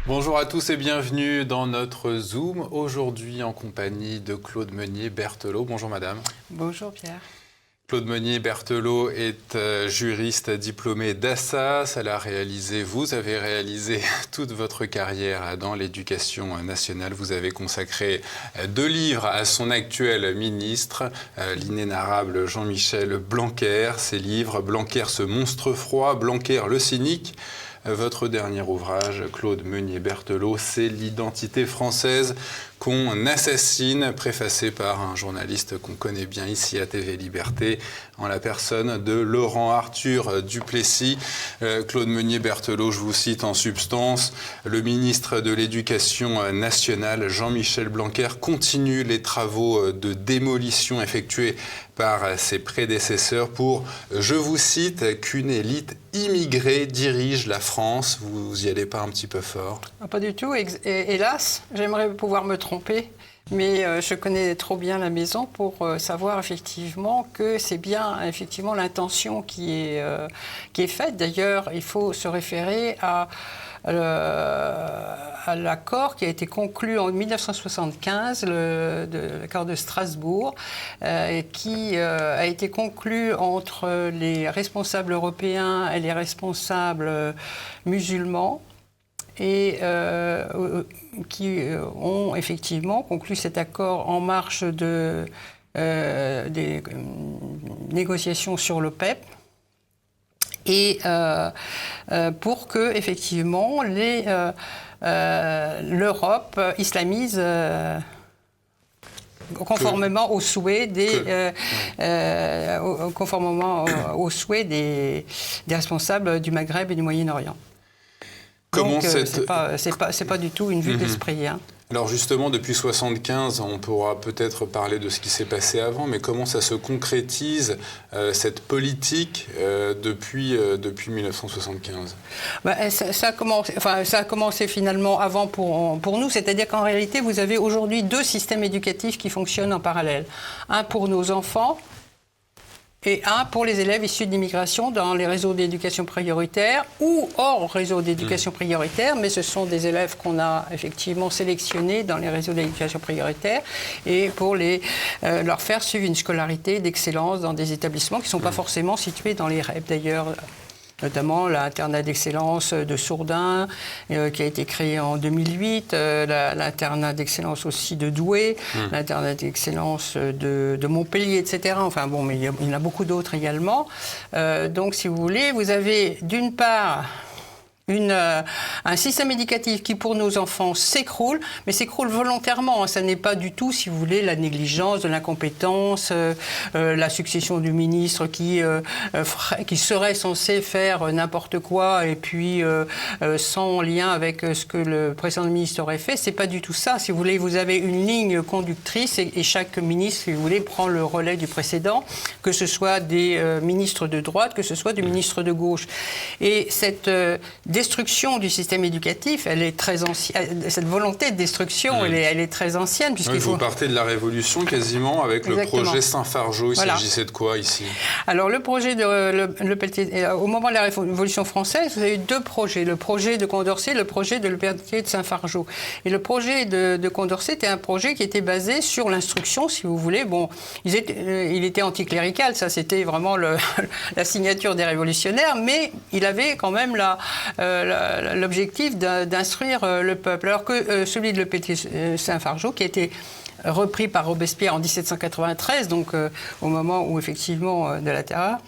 Bonjour à tous et bienvenue dans notre Zoom, aujourd'hui en compagnie de Claude Meunier-Berthelot. Bonjour madame. Bonjour Pierre. Claude Meunier-Berthelot est juriste diplômé d'Assas. Vous avez réalisé toute votre carrière dans l'éducation nationale. Vous avez consacré 2 livres à son actuel ministre, l'inénarrable Jean-Michel Blanquer. Ces livres, Blanquer ce monstre froid, Blanquer le cynique. Votre dernier ouvrage, Claude Meunier-Berthelot, c'est l'identité française qu'on assassine, préfacé par un journaliste qu'on connaît bien ici à TV Liberté, en la personne de Laurent Arthur Duplessis. Claude Meunier-Berthelot, je vous cite en substance, le ministre de l'Éducation nationale, Jean-Michel Blanquer, continue les travaux de démolition effectués par ses prédécesseurs pour, je vous cite, qu'une élite immigrée dirige la France. Vous y allez pas un petit peu fort? Pas du tout, hélas, j'aimerais pouvoir me tromper, mais je connais trop bien la maison pour savoir effectivement que c'est bien effectivement l'intention qui est faite. D'ailleurs, il faut se référer à l'accord qui a été conclu en 1975, l'accord de Strasbourg, qui a été conclu entre les responsables européens et les responsables musulmans, et qui ont effectivement conclu cet accord en marge des négociations sur l'OPEP. Et pour que, effectivement, l'Europe islamise conformément aux souhaits des responsables du Maghreb et du Moyen-Orient. Donc, c'est pas du tout une vue d'esprit. Hein. Alors justement, depuis 1975, on pourra peut-être parler de ce qui s'est passé avant, mais comment ça se concrétise, cette politique, depuis 1975 ? Ça a commencé finalement avant pour nous, c'est-à-dire qu'en réalité, vous avez aujourd'hui 2 systèmes éducatifs qui fonctionnent en parallèle. Un pour nos enfants, et un pour les élèves issus d'immigration dans les réseaux d'éducation prioritaire ou hors réseau d'éducation prioritaire, mais ce sont des élèves qu'on a effectivement sélectionnés dans les réseaux d'éducation prioritaire et pour leur faire suivre une scolarité d'excellence dans des établissements qui ne sont pas forcément situés dans les REP d'ailleurs. Notamment l'internat d'excellence de Sourdin, qui a été créé en 2008, l'internat d'excellence aussi de Douai, l'internat d'excellence de Montpellier, etc. Enfin bon, mais il y en a beaucoup d'autres également. Donc, si vous voulez, vous avez d'une part un système éducatif qui, pour nos enfants, s'écroule, mais s'écroule volontairement. Ça n'est pas du tout, si vous voulez, la négligence, de l'incompétence, la succession du ministre qui serait censé faire n'importe quoi et puis sans lien avec ce que le précédent ministre aurait fait. C'est pas du tout ça. Si vous voulez, vous avez une ligne conductrice et chaque ministre, si vous voulez, prend le relais du précédent, que ce soit des ministres de droite, que ce soit du ministre de gauche. Et cette destruction du système éducatif, elle est très ancienne. Cette volonté de destruction, elle est très ancienne. Vous partez de la Révolution quasiment avec Exactement. Le projet Saint-Fargeau. Il s'agissait de quoi ici? Alors le projet de Pelletier, au moment de la Révolution française, vous avez eu 2 projets. Le projet de Condorcet et le projet de Lepelletier de Saint-Fargeau. Et le projet de Condorcet était un projet qui était basé sur l'instruction, si vous voulez. Bon, il était anticlérical, ça c'était vraiment la signature des révolutionnaires, mais il avait quand même l'objectif d'instruire le peuple, alors que celui de Lepelletier-Saint-Fargeau, qui a été repris par Robespierre en 1793, donc au moment où effectivement de la Terreur,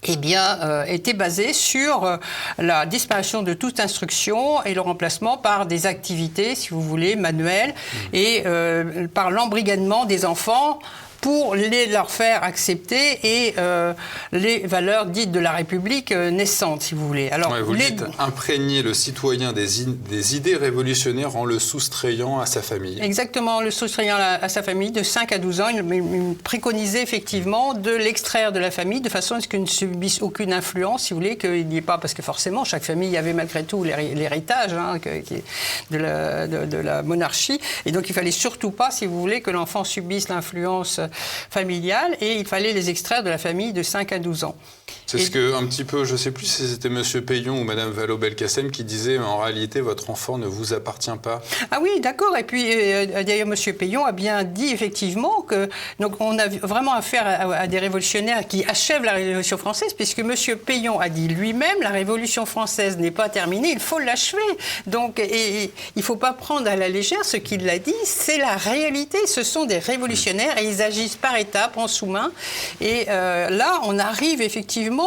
était basé sur la disparition de toute instruction et le remplacement par des activités, si vous voulez, manuelles, et par l'embrigadement des enfants pour leur faire accepter les valeurs dites de la République naissante, si vous voulez. Alors, vous dites imprégner le citoyen des idées révolutionnaires en le soustrayant à sa famille. Exactement, le soustrayant à sa famille de 5 à 12 ans. Il préconisait effectivement de l'extraire de la famille de façon à ce qu'il ne subisse aucune influence, si vous voulez, qu'il n'y ait pas, parce que forcément, chaque famille avait malgré tout l'héritage de la monarchie. Et donc, il ne fallait surtout pas, si vous voulez, que l'enfant subisse l'influence familiale et il fallait les extraire de la famille de 5 à 12 ans. C'est ce que, un petit peu, je ne sais plus si c'était M. Payon ou Mme Vallaud-Belkacem qui disait « en réalité, votre enfant ne vous appartient pas ». Ah oui, d'accord. Et puis, d'ailleurs, M. Payon a bien dit, effectivement, que donc, on a vraiment affaire à des révolutionnaires qui achèvent la Révolution française, puisque M. Payon a dit lui-même, la Révolution française n'est pas terminée, il faut l'achever. Donc, et il ne faut pas prendre à la légère ce qu'il a dit, c'est la réalité. Ce sont des révolutionnaires et ils agissent par étapes, en sous-main. Et là, on arrive effectivement...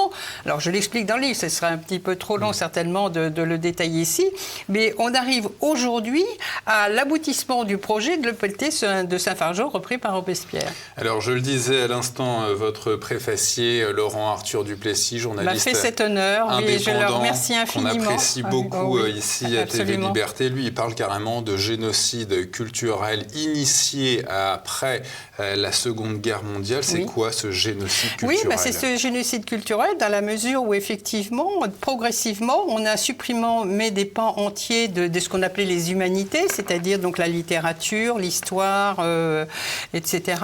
Alors, je l'explique dans le livre, ce serait un petit peu trop long, certainement, de le détailler ici, mais on arrive aujourd'hui à l'aboutissement du projet de l'EPLT de Saint-Fargeau, repris par Robespierre. Alors, je le disais à l'instant, votre préfacier, Laurent Arthur Duplessis, journaliste m'a fait cet honneur, et je le remercie infiniment. Qu'on apprécie beaucoup ici à TV Liberté. Lui, il parle carrément de génocide culturel initié après la Seconde Guerre mondiale. C'est quoi ce génocide culturel? Oui, c'est ce génocide culturel dans la mesure où, effectivement, progressivement, on a supprimé des pans entiers de ce qu'on appelait les humanités, c'est-à-dire donc la littérature, l'histoire, etc.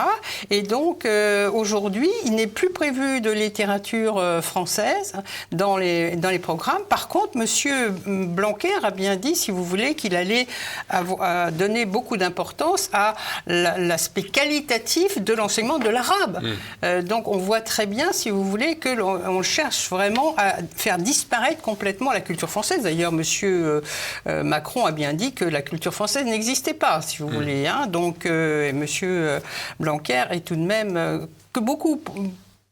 Et donc, aujourd'hui, il n'est plus prévu de littérature française dans les programmes. Par contre, M. Blanquer a bien dit, si vous voulez, qu'il allait donner beaucoup d'importance à l'aspect qualitatif de l'enseignement de l'arabe. Donc, on voit très bien, si vous voulez, que on cherche vraiment à faire disparaître complètement la culture française. D'ailleurs, M. Macron a bien dit que la culture française n'existait pas, si vous voulez. Hein. Donc, M. Blanquer est tout de même... que beaucoup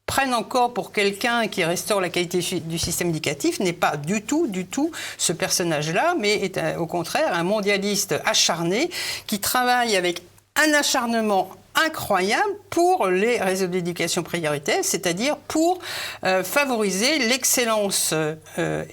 prennent encore pour quelqu'un qui restaure la qualité du système éducatif, n'est pas du tout ce personnage-là, mais est au contraire un mondialiste acharné qui travaille avec un acharnement incroyable pour les réseaux d'éducation prioritaire, c'est-à-dire pour favoriser l'excellence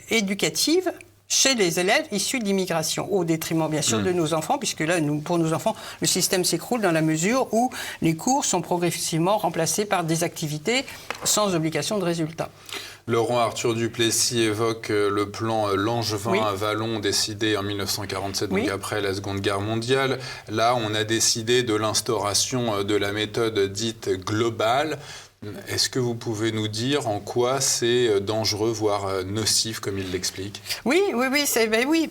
éducative chez les élèves issus de l'immigration, au détriment bien sûr de nos enfants, puisque là, pour nos enfants, le système s'écroule dans la mesure où les cours sont progressivement remplacés par des activités sans obligation de résultat. Laurent Arthur Duplessis évoque le plan Langevin à Vallon décidé en 1947, donc après la Seconde Guerre mondiale. Là, on a décidé de l'instauration de la méthode dite globale. Est-ce que vous pouvez nous dire en quoi c'est dangereux, voire nocif, comme il l'explique? Oui,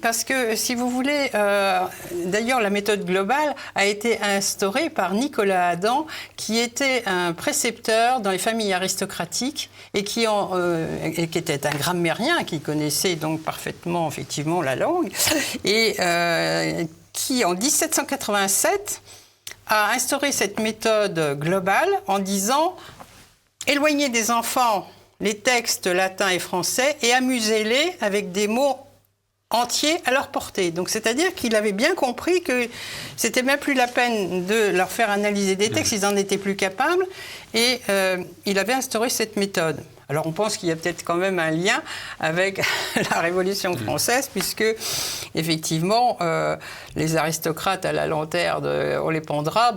parce que si vous voulez, d'ailleurs la méthode globale a été instaurée par Nicolas Adam, qui était un précepteur dans les familles aristocratiques et qui était un grammairien, qui connaissait donc parfaitement effectivement la langue, et qui en 1787 a instauré cette méthode globale en disant: éloignez des enfants les textes latins et français et amusez-les avec des mots entiers à leur portée. Donc, c'est-à-dire qu'il avait bien compris que c'était même plus la peine de leur faire analyser des textes, ils n'en étaient plus capables, et il avait instauré cette méthode. Alors on pense qu'il y a peut-être quand même un lien avec la Révolution française, puisque effectivement les aristocrates à la lanterne, on les pendra,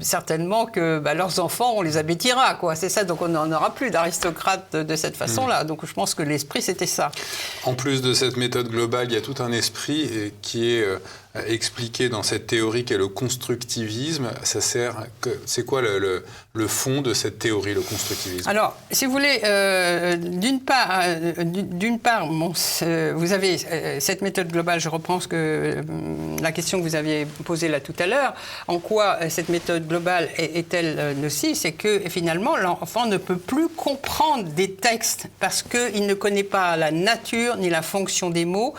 certainement que leurs enfants, on les abêtira, quoi. C'est ça, donc on n'en aura plus d'aristocrates de cette façon-là. Donc je pense que l'esprit, c'était ça. En plus de cette méthode globale, il y a tout un esprit qui est expliqué dans cette théorie qu'est le constructivisme. Ça sert, c'est quoi le fond de cette théorie, le constructivisme? Alors, si vous voulez, d'une part, vous avez cette méthode globale. Je reprends la question que vous aviez posée là tout à l'heure. En quoi cette méthode globale est-elle nocive? C'est que finalement, l'enfant ne peut plus comprendre des textes parce qu'il ne connaît pas la nature ni la fonction des mots.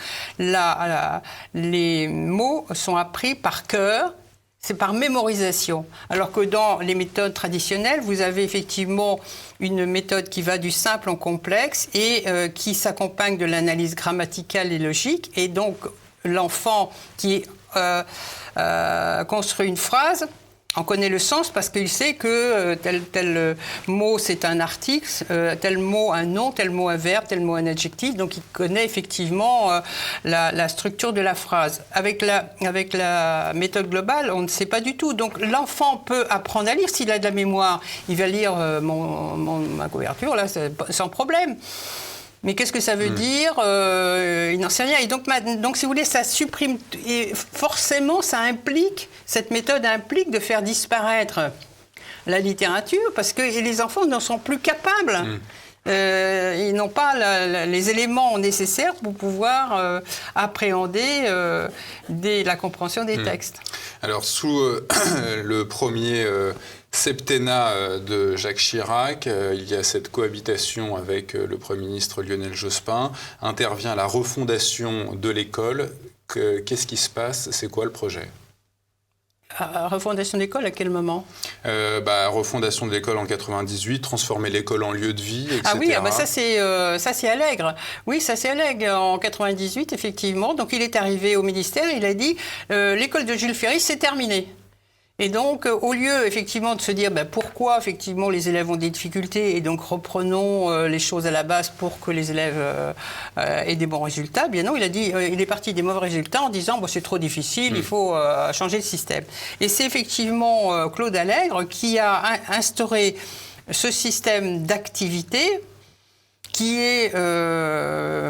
Les mots sont appris par cœur. C'est par mémorisation. Alors que dans les méthodes traditionnelles, vous avez effectivement une méthode qui va du simple au complexe et qui s'accompagne de l'analyse grammaticale et logique. Et donc, l'enfant qui construit une phrase en connaît le sens parce qu'il sait que tel mot c'est un article, tel mot un nom, tel mot un verbe, tel mot un adjectif. Donc il connaît effectivement la structure de la phrase. Avec la méthode globale, on ne sait pas du tout. Donc l'enfant peut apprendre à lire s'il a de la mémoire. Il va lire ma couverture là sans problème. Mais qu'est-ce que ça veut dire? Il n'en sait rien. Et donc, si vous voulez, ça supprime. Et forcément, cette méthode implique de faire disparaître la littérature, parce que les enfants n'en sont plus capables. Ils n'ont pas les éléments nécessaires pour pouvoir appréhender la compréhension des textes. Alors, sous le premier septennat de Jacques Chirac, il y a cette cohabitation avec le Premier ministre Lionel Jospin. Intervient la refondation de l'école. Qu'est-ce qui se passe? C'est quoi le projet? Refondation d'école, à quel moment? Refondation de l'école en 98, transformer l'école en lieu de vie, etc. Ah oui, ça c'est Allègre. Oui, ça c'est Allègre en 98, effectivement. Donc il est arrivé au ministère, il a dit l'école de Jules Ferry, c'est terminé. Et donc, au lieu, effectivement, de se dire pourquoi, effectivement, les élèves ont des difficultés et donc reprenons les choses à la base pour que les élèves aient des bons résultats, bien non, il a dit, il est parti des mauvais résultats en disant c'est trop difficile, il faut changer le système. Et c'est effectivement Claude Allègre qui a instauré ce système d'activité qui est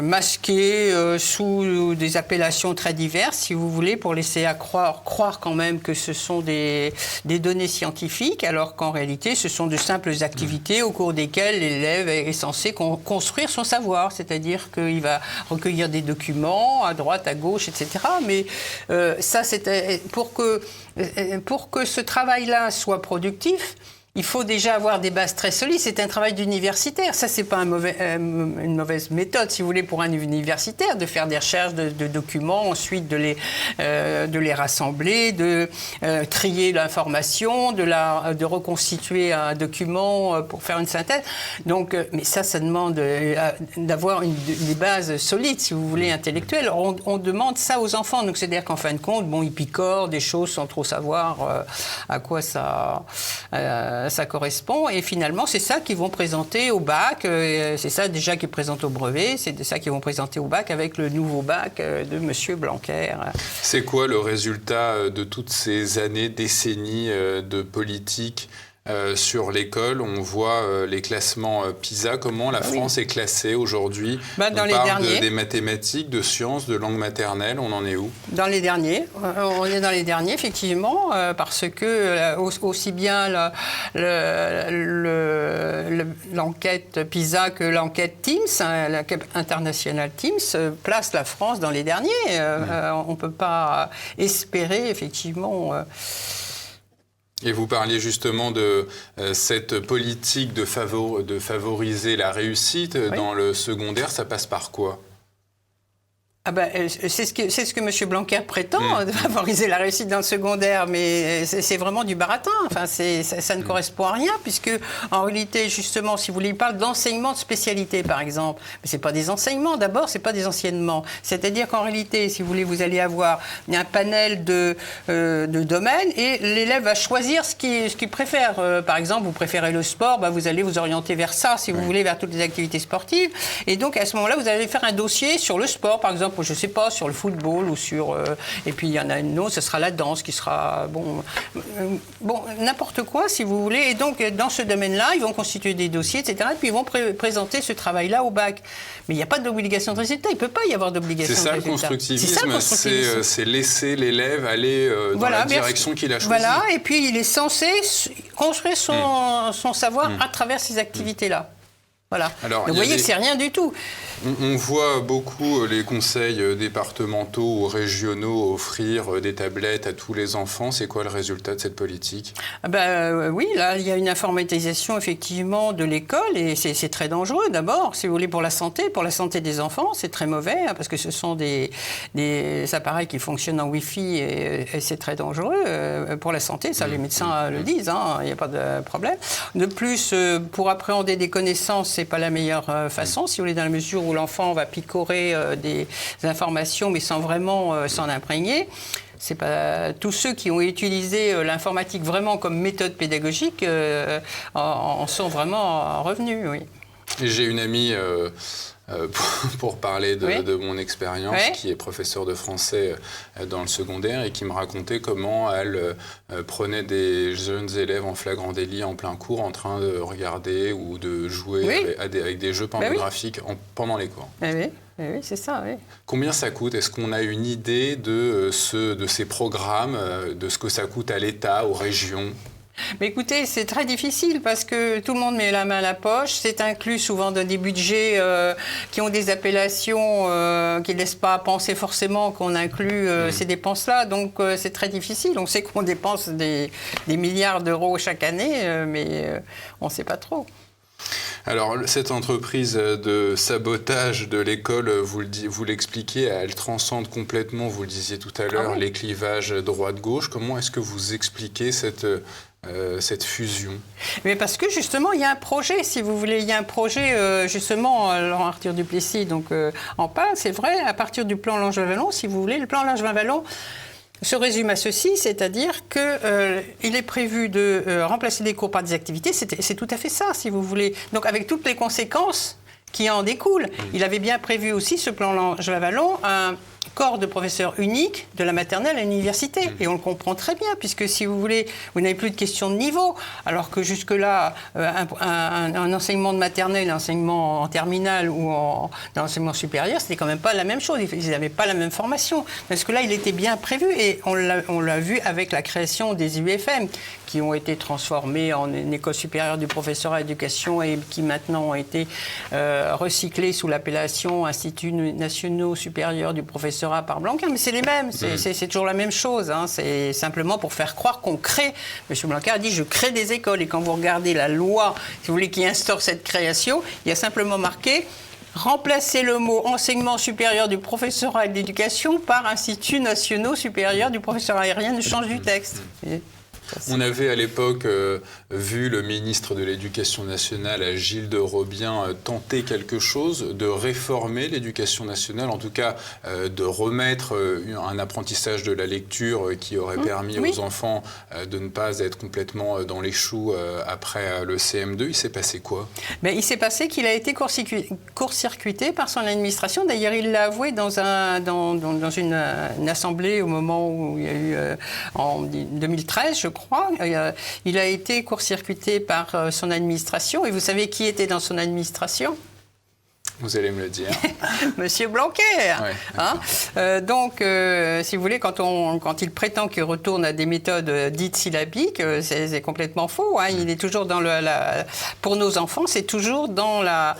masqué sous des appellations très diverses, si vous voulez, pour laisser croire quand même que ce sont des données scientifiques, alors qu'en réalité, ce sont de simples activités au cours desquelles l'élève est censé construire son savoir, c'est-à-dire qu'il va recueillir des documents à droite, à gauche, etc. Mais ça, c'était pour que ce travail-là soit productif, il faut déjà avoir des bases très solides. C'est un travail d'universitaire. Ça, c'est pas une mauvaise méthode, si vous voulez, pour un universitaire, de faire des recherches de documents, ensuite de les rassembler, de trier l'information, de reconstituer un document pour faire une synthèse. Donc, mais ça demande d'avoir des bases solides, si vous voulez, intellectuelles. On demande ça aux enfants. Donc, c'est-à-dire qu'en fin de compte, ils picorent des choses sans trop savoir à quoi ça correspond, et finalement c'est ça qu'ils vont présenter au bac, c'est ça déjà qu'ils présentent au brevet, c'est ça qu'ils vont présenter au bac avec le nouveau bac de Monsieur Blanquer. C'est quoi le résultat de toutes ces années, décennies de politique sur l'école? On voit les classements PISA. Comment la France est classée aujourd'hui? Dans on les parle derniers. Des mathématiques, de sciences, de langue maternelle. On en est où? Dans les derniers. On est dans les derniers, effectivement, parce que aussi bien l'enquête PISA que l'enquête TIMSS, l'enquête internationale TIMSS, place la France dans les derniers. On ne peut pas espérer, effectivement... Et vous parliez justement de cette politique de favoriser la réussite dans le secondaire. Ça passe par quoi? C'est ce que M. Blanquer prétend, de favoriser la réussite dans le secondaire, mais c'est vraiment du baratin. Enfin, ça ne correspond à rien, puisque en réalité, justement, si vous voulez, il parle d'enseignement de spécialité, par exemple. Mais ce n'est pas des enseignements, d'abord, ce n'est pas des enseignements. C'est-à-dire qu'en réalité, si vous voulez, vous allez avoir un panel de domaines, et l'élève va choisir ce qu'il préfère. Par exemple, vous préférez le sport, vous allez vous orienter vers ça, si vous voulez, vers toutes les activités sportives. Et donc, à ce moment-là, vous allez faire un dossier sur le sport, par exemple, je ne sais pas, sur le football ou sur... et puis il y en a une autre, ce sera la danse qui sera... n'importe quoi, si vous voulez. Et donc, dans ce domaine-là, ils vont constituer des dossiers, etc. Et puis ils vont présenter ce travail-là au bac. Mais il n'y a pas d'obligation de résultat. Il ne peut pas y avoir d'obligation de résultat. C'est ça le constructivisme, c'est laisser l'élève aller dans la direction qu'il a choisie. Voilà, et puis il est censé construire son savoir à travers ces activités-là. Voilà. Alors, donc vous voyez que c'est rien du tout. On voit beaucoup les conseils départementaux ou régionaux offrir des tablettes à tous les enfants. C'est quoi le résultat de cette politique? Oui, là, il y a une informatisation effectivement de l'école et c'est très dangereux. D'abord, si vous voulez, pour la santé des enfants, c'est très mauvais parce que ce sont des appareils qui fonctionnent en Wi-Fi et c'est très dangereux pour la santé. Ça, les médecins le disent, il n'y a pas de problème. De plus, pour appréhender des connaissances, c'est pas la meilleure façon, si vous voulez, dans la mesure où l'enfant va picorer des informations, mais sans vraiment s'en imprégner. C'est pas tous ceux qui ont utilisé l'informatique vraiment comme méthode pédagogique en sont vraiment revenus, oui. J'ai une amie, pour parler de mon expérience, qui est professeure de français dans le secondaire et qui me racontait comment elle prenait des jeunes élèves en flagrant délit en plein cours en train de regarder ou de jouer avec des jeux pornographiques pendant les cours. Oui, c'est ça, oui. Combien ça coûte? Est-ce qu'on a une idée de ces programmes, de ce que ça coûte à l'État, aux régions? Mais écoutez, c'est très difficile parce que tout le monde met la main à la poche. C'est inclus souvent dans des budgets qui ont des appellations qui ne laissent pas penser forcément qu'on inclut ces dépenses-là. Donc c'est très difficile. On sait qu'on dépense des milliards d'euros chaque année, mais on ne sait pas trop. Alors, cette entreprise de sabotage de l'école, vous l'expliquez, elle transcende complètement, vous le disiez tout à l'heure, les clivages droite-gauche. Comment est-ce que vous expliquez cette fusion? Mais parce que justement, il y a un projet, si vous voulez. Il y a un projet, justement, Laurent Arthur Duplessis en parle, c'est vrai, à partir du plan Langevin-Wallon, si vous voulez. Le plan Langevin-Wallon se résume à ceci, c'est-à-dire qu'il est prévu de remplacer des cours par des activités. C'est tout à fait ça, si vous voulez. Donc avec toutes les conséquences qui en découlent. Il avait bien prévu aussi, ce plan Langevin-Wallon, un corps de professeurs unique de la maternelle à l'université. Et on le comprend très bien, puisque si vous voulez, vous n'avez plus de question de niveau, alors que jusque-là, un enseignement de maternelle, un enseignement en terminale ou dans l'enseignement supérieur, c'était quand même pas la même chose. Ils n'avaient pas la même formation. Parce que là, il était bien prévu, et on l'a vu avec la création des UFM, qui ont été transformés en une école supérieure du professorat à l'éducation et qui maintenant ont été recyclés sous l'appellation Instituts nationaux supérieurs du professorat par Blanquer. Mais c'est les mêmes, c'est toujours la même chose. Hein. C'est simplement pour faire croire qu'on crée. M. Blanquer a dit « je crée des écoles ». Et quand vous regardez la loi, si vous voulez, qui instaure cette création, il y a simplement marqué « remplacer le mot enseignement supérieur du professorat et de l'éducation par Instituts nationaux supérieurs du professorat ». Et rien ne change du texte. On avait à l'époque vu le ministre de l'Éducation nationale, Gilles de Robien, tenter quelque chose, de réformer l'éducation nationale, en tout cas de remettre un apprentissage de la lecture qui aurait permis aux enfants de ne pas être complètement dans les choux après le CM2. Il s'est passé quoi? Il s'est passé qu'il a été court-circuité par son administration. D'ailleurs, il l'a avoué dans une assemblée au moment où il y a eu, en 2013, je crois. Il a été court-circuité par son administration. Et vous savez qui était dans son administration? Vous allez me le dire. Monsieur Blanquer. Ouais, hein, donc, si vous voulez, quand il prétend qu'il retourne à des méthodes dites syllabiques, c'est complètement faux. Hein. Il est toujours dans pour nos enfants, c'est toujours dans la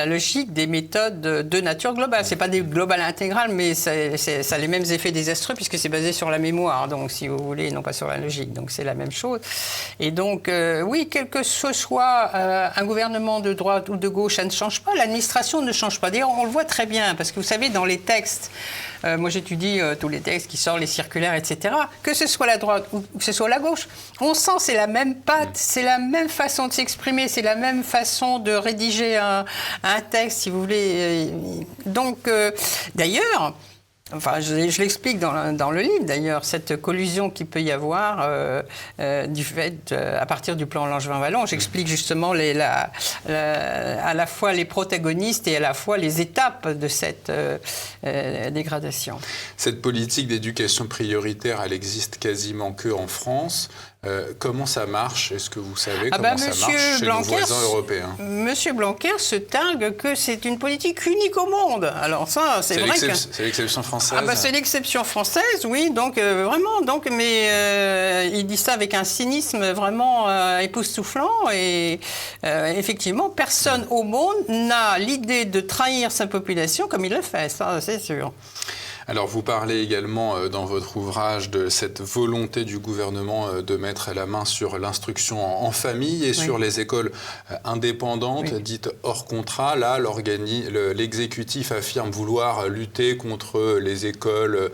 logique des méthodes de nature globale. C'est pas des globales intégrales, mais ça a les mêmes effets désastreux puisque c'est basé sur la mémoire. Donc, si vous voulez, non pas sur la logique. Donc, c'est la même chose. Et donc, oui, quel que ce soit un gouvernement de droite ou de gauche, ça ne change pas, l'administration ne change pas. D'ailleurs, on le voit très bien, parce que vous savez, dans les textes, moi j'étudie tous les textes qui sortent, les circulaires, etc., que ce soit la droite ou que ce soit la gauche, on sent c'est la même patte, c'est la même façon de s'exprimer, c'est la même façon de rédiger un texte, si vous voulez. Donc, d'ailleurs, enfin, je l'explique dans le livre, d'ailleurs, cette collusion qu'il peut y avoir du fait, à partir du plan Langevin-Wallon. J'explique justement à la fois les protagonistes et à la fois les étapes de cette dégradation. Cette politique d'éducation prioritaire, elle existe quasiment que en France. Comment ça marche? Est-ce que vous savez comment ça marche chez nos voisins européens? Monsieur Blanquer se targue que c'est une politique unique au monde. Alors ça, c'est vrai que... C'est l'exception française? C'est l'exception française, oui. Donc, vraiment, mais il dit ça avec un cynisme vraiment époustouflant. Et effectivement, personne au monde n'a l'idée de trahir sa population comme il le fait, ça, c'est sûr. Alors, vous parlez également dans votre ouvrage de cette volonté du gouvernement de mettre la main sur l'instruction en famille et sur les écoles indépendantes, dites hors contrat. Là, l'exécutif affirme vouloir lutter contre les écoles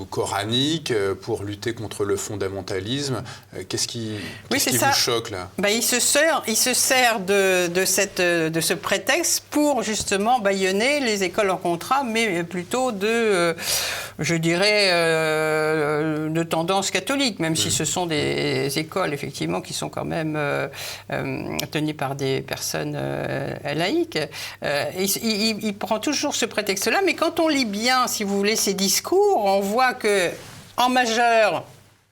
coraniques, pour lutter contre le fondamentalisme. Qu'est-ce qui vous choque, là? Il se sert de ce prétexte pour justement bâillonner les écoles hors contrat, mais plutôt je dirais, de tendance catholique, même si ce sont des écoles, effectivement, qui sont quand même tenues par des personnes laïques. Il prend toujours ce prétexte-là, mais quand on lit bien, si vous voulez, ses discours, on voit qu'en majeur,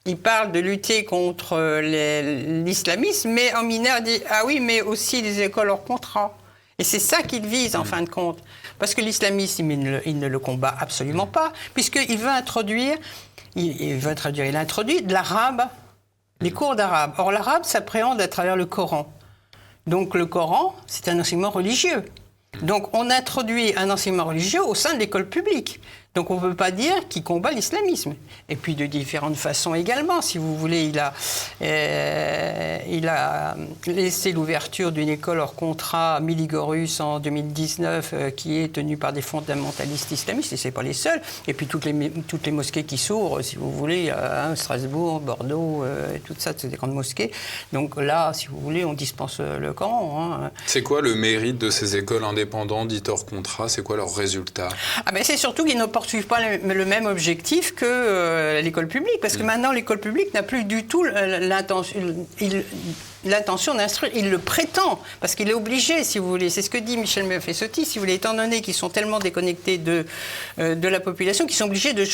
il parle de lutter contre l'islamisme, mais en mineur, il dit « Ah oui, mais aussi les écoles hors contrat ». Et c'est ça qu'il vise, en fin de compte. Parce que l'islamisme, il ne le combat absolument pas, puisqu'il veut introduire, il introduit de l'arabe les cours d'arabe. Or, l'arabe s'appréhende à travers le Coran. Donc, le Coran, c'est un enseignement religieux. Donc, on introduit un enseignement religieux au sein de l'école publique. Donc, on ne peut pas dire qu'il combat l'islamisme. Et puis, de différentes façons également. Si vous voulez, il a laissé l'ouverture d'une école hors contrat à Miligorus en 2019, qui est tenue par des fondamentalistes islamistes, et ce n'est pas les seuls. Et puis, toutes les mosquées qui s'ouvrent, si vous voulez, Strasbourg, Bordeaux, et tout ça, c'est des grandes mosquées. Donc là, si vous voulez, on dispense le Coran. Hein. C'est quoi le mérite de ces écoles indépendantes dites hors contrat? C'est quoi leur résultat? C'est surtout qu'ils ne poursuivent pas le même objectif que l'école publique. Parce que maintenant, l'école publique n'a plus du tout l'intention d'instruire. Il le prétend, parce qu'il est obligé, si vous voulez. C'est ce que dit Michel Meffesotti, si vous voulez, étant donné qu'ils sont tellement déconnectés de la population, qu'ils sont obligés de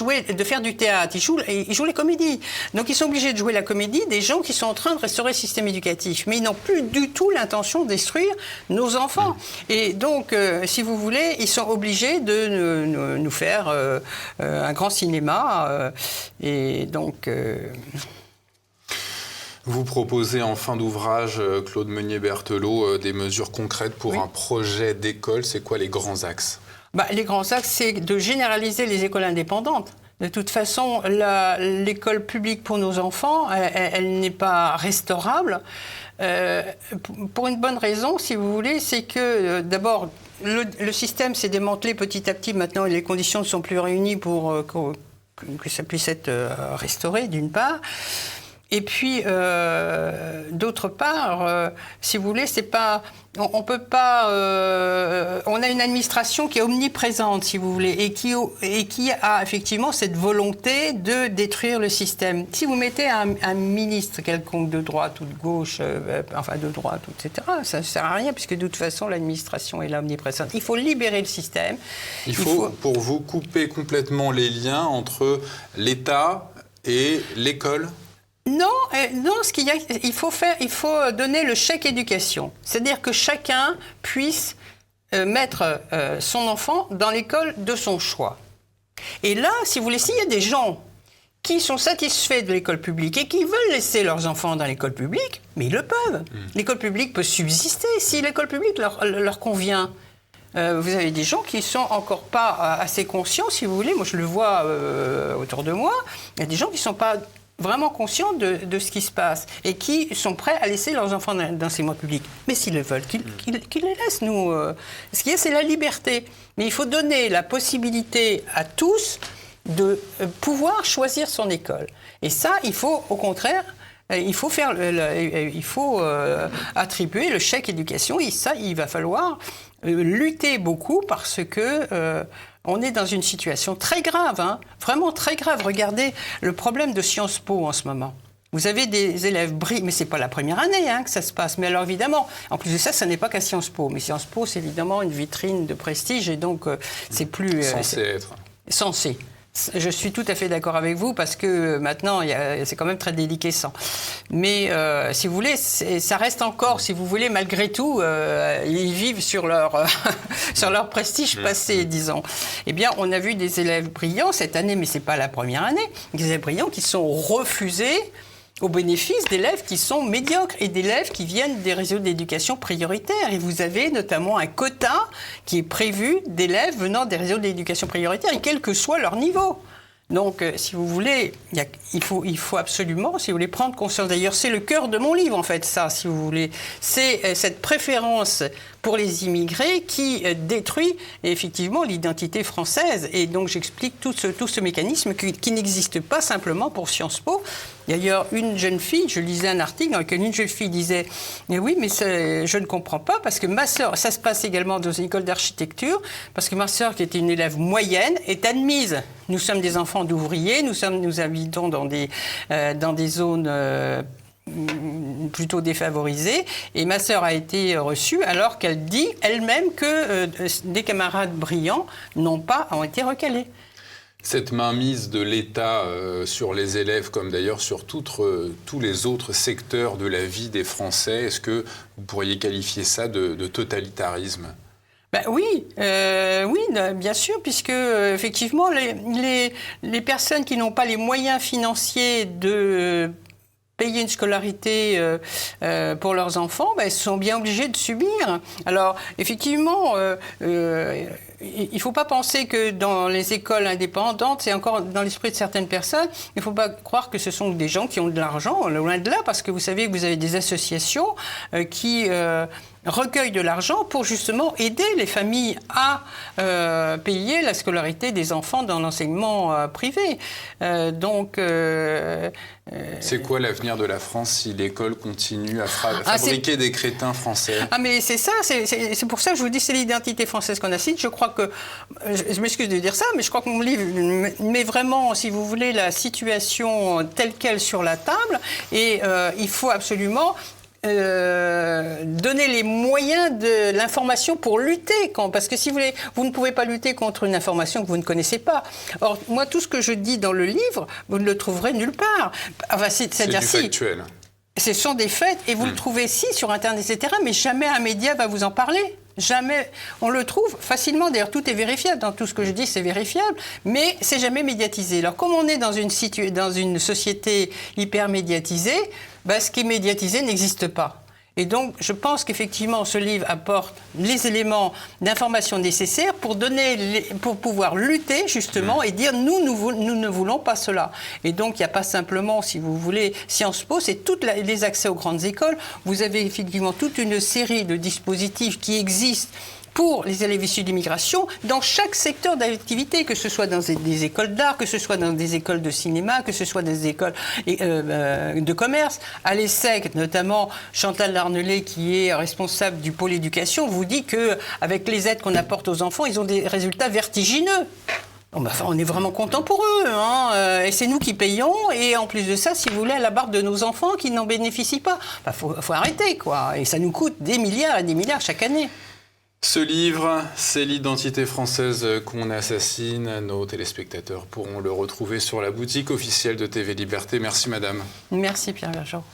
faire du théâtre. Ils jouent les comédies. Donc, ils sont obligés de jouer la comédie des gens qui sont en train de restaurer le système éducatif. Mais ils n'ont plus du tout l'intention de détruire nos enfants. Et donc, si vous voulez, ils sont obligés de nous faire un grand cinéma. Et donc... Vous proposez en fin d'ouvrage, Claude Meunier-Berthelot, des mesures concrètes pour un projet d'école. C'est quoi les grands axes? Les grands axes, c'est de généraliser les écoles indépendantes. De toute façon, l'école publique pour nos enfants, elle n'est pas restaurable. Pour une bonne raison, si vous voulez, c'est que d'abord, le système s'est démantelé petit à petit. Maintenant, les conditions ne sont plus réunies pour que ça puisse être restauré, d'une part. Et puis, d'autre part, si vous voulez, c'est pas, on peut pas. On a une administration qui est omniprésente, si vous voulez, et qui a effectivement cette volonté de détruire le système. Si vous mettez un ministre quelconque de droite ou de gauche, enfin de droite, etc., ça ne sert à rien, puisque de toute façon, l'administration est là omniprésente. Il faut libérer le système. Il faut, pour vous, couper complètement les liens entre l'État et l'école. Non, il faut donner le chèque éducation. C'est-à-dire que chacun puisse mettre son enfant dans l'école de son choix. Et là, si vous voulez, s'il y a des gens qui sont satisfaits de l'école publique et qui veulent laisser leurs enfants dans l'école publique, mais ils le peuvent. L'école publique peut subsister si l'école publique leur convient. Vous avez des gens qui ne sont encore pas assez conscients, si vous voulez. Moi, je le vois autour de moi. Il y a des gens qui ne sont pas vraiment conscients de ce qui se passe et qui sont prêts à laisser leurs enfants dans l'enseignement public. Mais s'ils le veulent, qu'ils les laissent, nous. Ce qu'il y a, c'est la liberté. Mais il faut donner la possibilité à tous de pouvoir choisir son école. Et ça, il faut, au contraire, il faut attribuer le chèque éducation. Et ça, il va falloir lutter beaucoup parce que... on est dans une situation très grave, vraiment très grave. Regardez le problème de Sciences Po en ce moment. Vous avez des élèves brillants, mais ce n'est pas la première année que ça se passe. Mais alors évidemment, en plus de ça, ce n'est pas qu'à Sciences Po. Mais Sciences Po, c'est évidemment une vitrine de prestige et donc c'est plus... censé être. Censé. Je suis tout à fait d'accord avec vous parce que maintenant, c'est quand même très déliquescent. Mais si vous voulez, ça reste encore, si vous voulez, malgré tout, ils vivent sur leur, sur leur prestige passé, disons. Eh bien, on a vu des élèves brillants cette année, mais ce n'est pas la première année, des élèves brillants qui sont refusés au bénéfice d'élèves qui sont médiocres et d'élèves qui viennent des réseaux d'éducation prioritaires. Et vous avez notamment un quota qui est prévu d'élèves venant des réseaux d'éducation prioritaire, et quel que soit leur niveau. Donc, si vous voulez, il faut absolument, si vous voulez, prendre conscience. D'ailleurs, c'est le cœur de mon livre, en fait, ça, si vous voulez. C'est cette préférence pour les immigrés qui détruit effectivement l'identité française. Et donc, j'explique tout ce mécanisme qui n'existe pas simplement pour Sciences Po. D'ailleurs, une jeune fille, je lisais un article dans lequel une jeune fille disait « Oui, mais je ne comprends pas parce que ma sœur, ça se passe également dans une école d'architecture, parce que ma sœur, qui était une élève moyenne, est admise. Nous sommes des enfants d'ouvriers, nous habitons dans des zones... plutôt défavorisée, et ma sœur a été reçue alors qu'elle dit elle-même que des camarades brillants ont été recalés. » Cette mainmise de l'État sur les élèves, comme d'ailleurs sur tous les autres secteurs de la vie des Français, est-ce que vous pourriez qualifier ça de totalitarisme ? Oui, bien sûr, puisque effectivement les personnes qui n'ont pas les moyens financiers de payer une scolarité pour leurs enfants, ben, ils sont bien obligés de subir. Alors, effectivement, il ne faut pas penser que dans les écoles indépendantes, c'est encore dans l'esprit de certaines personnes, il ne faut pas croire que ce sont des gens qui ont de l'argent, loin de là, parce que vous savez que vous avez des associations qui recueillent de l'argent pour justement aider les familles à payer la scolarité des enfants dans l'enseignement privé. C'est quoi l'avenir de la France si l'école continue à fabriquer des crétins français? Ah mais c'est ça, c'est pour ça que je vous dis c'est l'identité française qu'on incite. Je crois que, je m'excuse de dire ça, mais je crois que mon livre met vraiment, si vous voulez, la situation telle qu'elle sur la table et il faut absolument donner les moyens de l'information pour lutter. Parce que si vous voulez, vous ne pouvez pas lutter contre une information que vous ne connaissez pas. Or, moi, tout ce que je dis dans le livre, vous ne le trouverez nulle part. Enfin, c'est-à-dire du factuel. Ce sont des faits, et vous le trouvez sur Internet, etc., mais jamais un média va vous en parler. Jamais. On le trouve facilement. D'ailleurs, tout est vérifiable. Dans tout ce que je dis, c'est vérifiable. Mais c'est jamais médiatisé. Alors, comme on est dans une société hyper médiatisée, ben, ce qui est médiatisé n'existe pas. Et donc, je pense qu'effectivement, ce livre apporte les éléments d'information nécessaires pour pouvoir lutter, justement, et dire nous ne voulons pas cela. Et donc, il n'y a pas simplement, si vous voulez, Sciences Po, c'est tous les accès aux grandes écoles. Vous avez effectivement toute une série de dispositifs qui existent pour les élèves issus d'immigration dans chaque secteur d'activité, que ce soit dans des écoles d'art, que ce soit dans des écoles de cinéma, que ce soit des écoles de commerce. À l'ESSEC, notamment, Chantal Larnelet, qui est responsable du pôle éducation, vous dit qu'avec les aides qu'on apporte aux enfants, ils ont des résultats vertigineux. Enfin, on est vraiment content pour eux, hein. Et c'est nous qui payons, et en plus de ça, si vous voulez, à la barre de nos enfants qui n'en bénéficient pas. Faut arrêter, quoi. Et ça nous coûte des milliards et des milliards chaque année. Ce livre, c'est l'identité française qu'on assassine. Nos téléspectateurs pourront le retrouver sur la boutique officielle de TV Liberté. Merci madame. Merci Pierre Vergeon.